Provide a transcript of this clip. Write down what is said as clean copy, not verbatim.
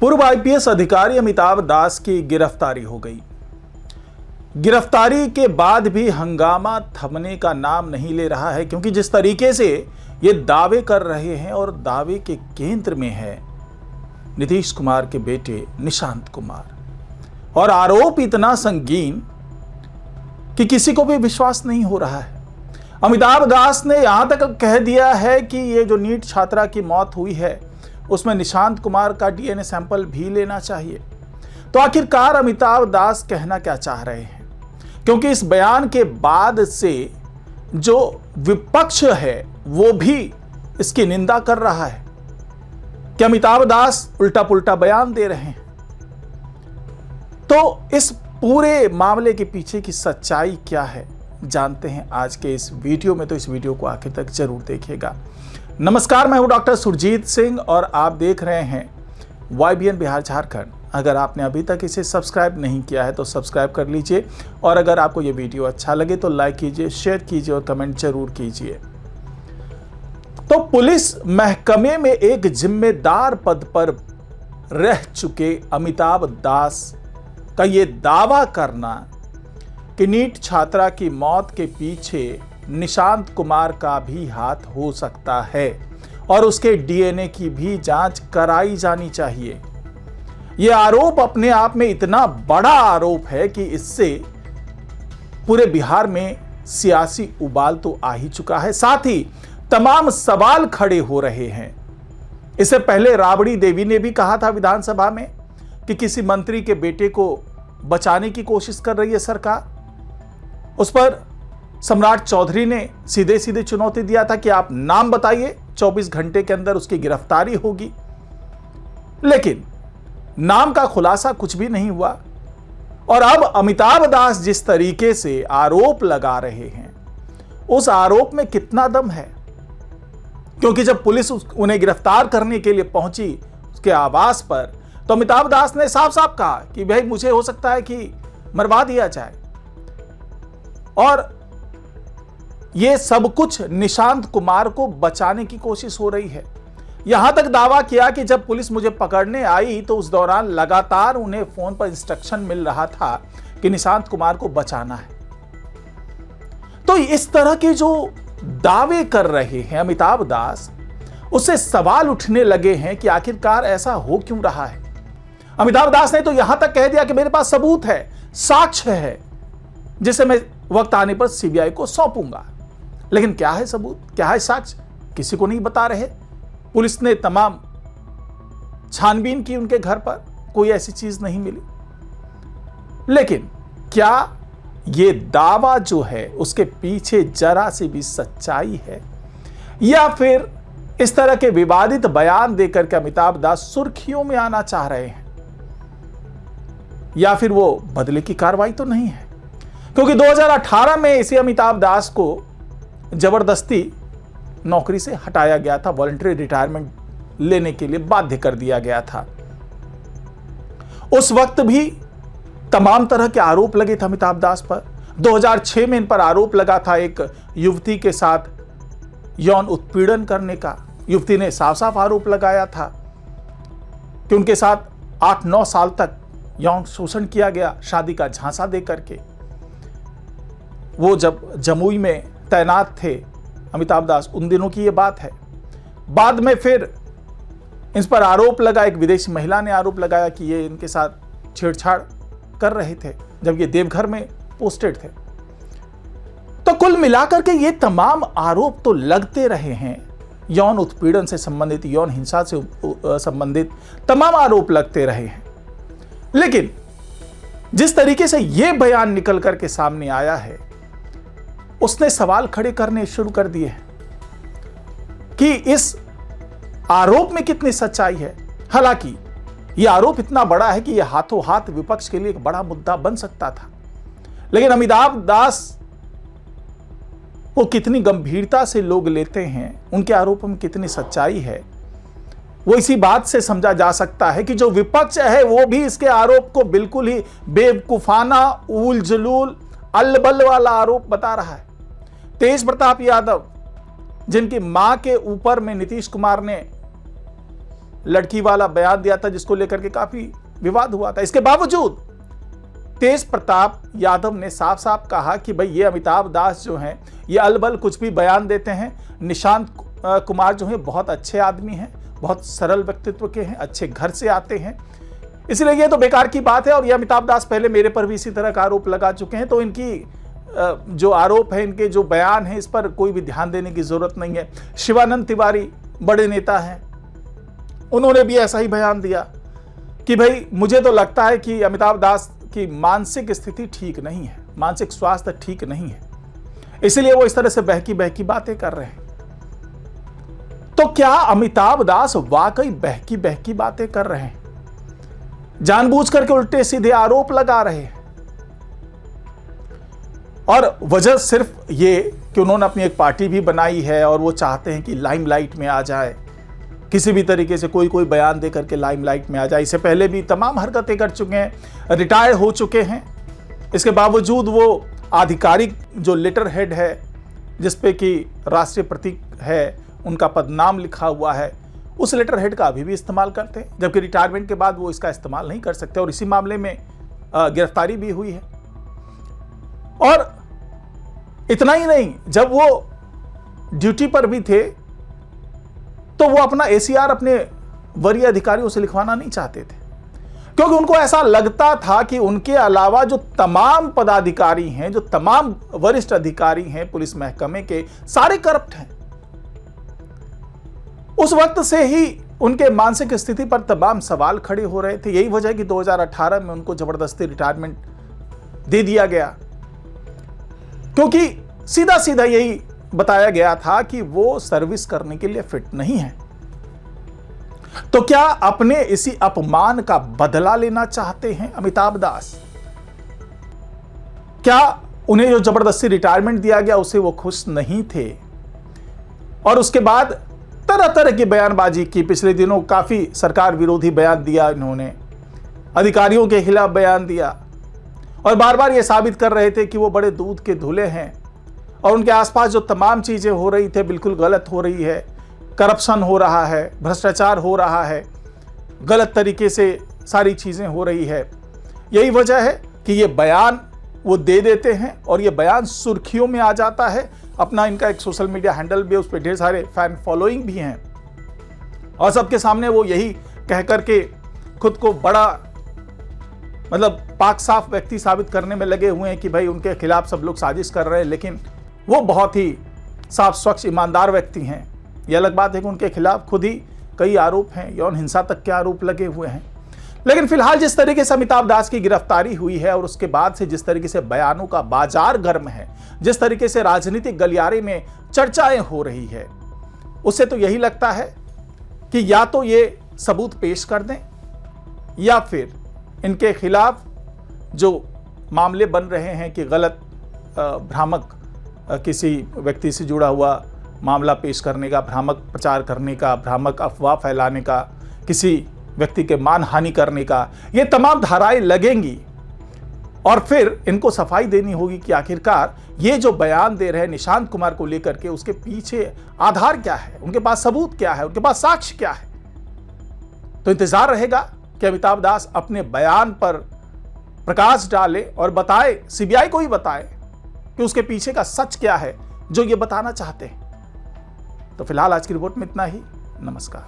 पूर्व आईपीएस अधिकारी अमिताभ दास की गिरफ्तारी हो गई। गिरफ्तारी के बाद भी हंगामा थमने का नाम नहीं ले रहा है, क्योंकि जिस तरीके से ये दावे कर रहे हैं और दावे के केंद्र में है नीतीश कुमार के बेटे निशांत कुमार, और आरोप इतना संगीन कि किसी को भी विश्वास नहीं हो रहा है। अमिताभ दास ने यहां तक कह दिया है कि ये जो नीट छात्रा की मौत हुई है उसमें निशांत कुमार का डीएनए सैंपल भी लेना चाहिए। तो आखिरकार अमिताभ दास कहना क्या चाह रहे हैं, क्योंकि इस बयान के बाद से जो विपक्ष है वो भी इसकी निंदा कर रहा है कि अमिताभ दास उल्टा पुल्टा बयान दे रहे हैं। तो इस पूरे मामले के पीछे की सच्चाई क्या है जानते हैं आज के इस वीडियो में, तो इस वीडियो को आखिर तक जरूर देखिएगा। नमस्कार, मैं हूं डॉक्टर सुरजीत सिंह और आप देख रहे हैं YBN बिहार झारखंड। अगर आपने अभी तक इसे सब्सक्राइब नहीं किया है तो सब्सक्राइब कर लीजिए, और अगर आपको ये वीडियो अच्छा लगे तो लाइक कीजिए, शेयर कीजिए और कमेंट जरूर कीजिए। तो पुलिस महकमे में एक जिम्मेदार पद पर रह चुके अमिताभ दास का ये दावा करना कि नीट छात्रा की मौत के पीछे निशांत कुमार का भी हाथ हो सकता है और उसके डीएनए की भी जांच कराई जानी चाहिए। यह आरोप अपने आप में इतना बड़ा आरोप है कि इससे पूरे बिहार में सियासी उबाल तो आ ही चुका है, साथ ही तमाम सवाल खड़े हो रहे हैं। इससे पहले राबड़ी देवी ने भी कहा था विधानसभा में कि किसी मंत्री के बेटे को बचाने की कोशिश कर रही है सरकार। उस पर सम्राट चौधरी ने सीधे सीधे चुनौती दिया था कि आप नाम बताइए, 24 घंटे के अंदर उसकी गिरफ्तारी होगी। लेकिन नाम का खुलासा कुछ भी नहीं हुआ। और अब अमिताभ दास जिस तरीके से आरोप लगा रहे हैं, उस आरोप में कितना दम है, क्योंकि जब पुलिस उन्हें गिरफ्तार करने के लिए पहुंची उसके आवास पर, तो अमिताभ दास ने साफ साफ कहा कि भाई मुझे हो सकता है कि मरवा दिया जाए। और यह सब कुछ निशांत कुमार को बचाने की कोशिश हो रही है। यहां तक दावा किया कि जब पुलिस मुझे पकड़ने आई तो उस दौरान लगातार उन्हें फोन पर इंस्ट्रक्शन मिल रहा था कि निशांत कुमार को बचाना है। तो इस तरह के जो दावे कर रहे हैं अमिताभ दास, उससे सवाल उठने लगे हैं कि आखिरकार ऐसा हो क्यों रहा है। अमिताभ दास ने तो यहां तक कह दिया कि मेरे पास सबूत है, साक्ष्य है, जिसे मैं वक्त आने पर सीबीआई को सौंपूंगा। लेकिन क्या है सबूत, क्या है साक्ष्य, किसी को नहीं बता रहे। पुलिस ने तमाम छानबीन की उनके घर पर, कोई ऐसी चीज नहीं मिली। लेकिन क्या यह दावा जो है उसके पीछे जरा सी भी सच्चाई है, या फिर इस तरह के विवादित बयान देकर के अमिताभ दास सुर्खियों में आना चाह रहे हैं, या फिर वो बदले की कार्रवाई तो नहीं है। क्योंकि 2018 में इसी अमिताभ दास को जबरदस्ती नौकरी से हटाया गया था, वॉलंटरी रिटायरमेंट लेने के लिए बाध्य कर दिया गया था। उस वक्त भी तमाम तरह के आरोप लगे थे अमिताभ दास पर। 2006 में इन पर आरोप लगा था एक युवती के साथ यौन उत्पीड़न करने का। युवती ने साफ साफ आरोप लगाया था कि उनके साथ 8-9 साल तक यौन शोषण किया गया, शादी का झांसा दे करके। वो जब जमुई में तैनात थे अमिताभ दास, उन दिनों की ये बात है। बाद में फिर इस पर आरोप लगा, एक विदेशी महिला ने आरोप लगाया कि ये इनके साथ छेड़छाड़ कर रहे थे जब ये देवघर में पोस्टेड थे। तो कुल मिलाकर के ये तमाम आरोप तो लगते रहे हैं, यौन उत्पीड़न से संबंधित, यौन हिंसा से संबंधित तमाम आरोप लगते रहे हैं। लेकिन जिस तरीके से यह बयान निकल करके सामने आया है, उसने सवाल खड़े करने शुरू कर दिए हैं कि इस आरोप में कितनी सच्चाई है। हालांकि यह आरोप इतना बड़ा है कि यह हाथों हाथ विपक्ष के लिए एक बड़ा मुद्दा बन सकता था, लेकिन अमिताभ दास को कितनी गंभीरता से लोग लेते हैं, उनके आरोपों में कितनी सच्चाई है, वो इसी बात से समझा जा सकता है कि जो विपक्ष है वो भी इसके आरोप को बिल्कुल ही बेवकूफाना, उल जलूल, अलबल वाला आरोप बता रहा है। तेज प्रताप यादव, जिनकी मां के ऊपर में नीतीश कुमार ने लड़की वाला बयान दिया था जिसको लेकर के काफी विवाद हुआ था। इसके बावजूद तेज प्रताप यादव ने साफ साफ कहा कि भाई ये अमिताभ दास जो हैं ये अलबल कुछ भी बयान देते हैं। निशांत कुमार जो है बहुत अच्छे आदमी हैं, बहुत सरल व्यक्तित्व के हैं, अच्छे घर से आते हैं, इसलिए ये तो बेकार की बात है। और ये अमिताभ दास पहले मेरे पर भी इसी तरह का आरोप लगा चुके हैं, तो इनकी जो आरोप है, इनके जो बयान है, इस पर कोई भी ध्यान देने की जरूरत नहीं है। शिवानंद तिवारी बड़े नेता हैं, उन्होंने भी ऐसा ही बयान दिया कि भाई मुझे तो लगता है कि अमिताभ दास की मानसिक स्थिति ठीक नहीं है, मानसिक स्वास्थ्य ठीक नहीं है, इसलिए वो इस तरह से बहकी बहकी बातें कर रहे हैं। तो क्या अमिताभ दास वाकई बहकी बहकी बातें कर रहे हैं, जानबूझ करके उल्टे सीधे आरोप लगा रहे हैं? और वजह सिर्फ ये कि उन्होंने अपनी एक पार्टी भी बनाई है और वो चाहते हैं कि लाइमलाइट में आ जाए, किसी भी तरीके से कोई बयान दे करके लाइमलाइट में आ जाए। इससे पहले भी तमाम हरकतें कर चुके हैं, रिटायर हो चुके हैं, इसके बावजूद वो आधिकारिक जो लेटर हेड है जिस पे कि राष्ट्रीय प्रतीक है उनका पदनाम लिखा हुआ है, उस लेटर हेड का अभी भी इस्तेमाल करते हैं, जबकि रिटायरमेंट के बाद वो इसका इस्तेमाल नहीं कर सकते। और इसी मामले में गिरफ्तारी भी हुई है। और इतना ही नहीं, जब वो ड्यूटी पर भी थे तो वो अपना एसीआर अपने वरीय अधिकारियों से लिखवाना नहीं चाहते थे, क्योंकि उनको ऐसा लगता था कि उनके अलावा जो तमाम पदाधिकारी हैं, जो तमाम वरिष्ठ अधिकारी हैं पुलिस महकमे के, सारे करप्ट हैं। उस वक्त से ही उनके मानसिक स्थिति पर तमाम सवाल खड़े हो रहे थे। यही वजह है कि 2018 में उनको जबरदस्ती रिटायरमेंट दे दिया गया, क्योंकि सीधा सीधा यही बताया गया था कि वो सर्विस करने के लिए फिट नहीं है। तो क्या अपने इसी अपमान का बदला लेना चाहते हैं अमिताभ दास? क्या उन्हें जो जबरदस्ती रिटायरमेंट दिया गया उसे वो खुश नहीं थे? और उसके बाद तरह तरह की बयानबाजी की। पिछले दिनों काफी सरकार विरोधी बयान दिया इन्होंने, अधिकारियों के खिलाफ बयान दिया, और बार बार ये साबित कर रहे थे कि वो बड़े दूध के धुले हैं और उनके आसपास जो तमाम चीजें हो रही थे बिल्कुल गलत हो रही है। करप्शन हो रहा है, भ्रष्टाचार हो रहा है, गलत तरीके से सारी चीजें हो रही है। यही वजह है कि ये बयान वो दे देते हैं और ये बयान सुर्खियों में आ जाता है। अपना इनका एक सोशल मीडिया हैंडल भी है, उस पर ढेर सारे फैन फॉलोइंग भी हैं, और सबके सामने वो यही कह करके खुद को बड़ा मतलब पाक साफ व्यक्ति साबित करने में लगे हुए हैं कि भाई उनके खिलाफ सब लोग साजिश कर रहे हैं, लेकिन वो बहुत ही साफ स्वच्छ ईमानदार व्यक्ति हैं। यह अलग बात है कि उनके खिलाफ खुद ही कई आरोप हैं, यौन हिंसा तक के आरोप लगे हुए हैं। लेकिन फिलहाल जिस तरीके से अमिताभ दास की गिरफ्तारी हुई है और उसके बाद से जिस तरीके से बयानों का बाजार गर्म है, जिस तरीके से राजनीतिक गलियारे में चर्चाएं हो रही है, उससे तो यही लगता है कि या तो ये सबूत पेश कर दें या फिर इनके खिलाफ जो मामले बन रहे हैं कि गलत भ्रामक किसी व्यक्ति से जुड़ा हुआ मामला पेश करने का, भ्रामक प्रचार करने का, भ्रामक अफवाह फैलाने का, किसी व्यक्ति के मानहानि करने का, ये तमाम धाराएं लगेंगी और फिर इनको सफाई देनी होगी कि आखिरकार ये जो बयान दे रहे हैं निशांत कुमार को लेकर के, उसके पीछे आधार क्या है, उनके पास सबूत क्या है, उनके पास साक्ष्य क्या है। तो इंतजार रहेगा कि अमिताभ दास अपने बयान पर प्रकाश डाले और बताए, सीबीआई को ही बताए कि उसके पीछे का सच क्या है जो ये बताना चाहते हैं। तो फिलहाल आज की रिपोर्ट में इतना ही। नमस्कार।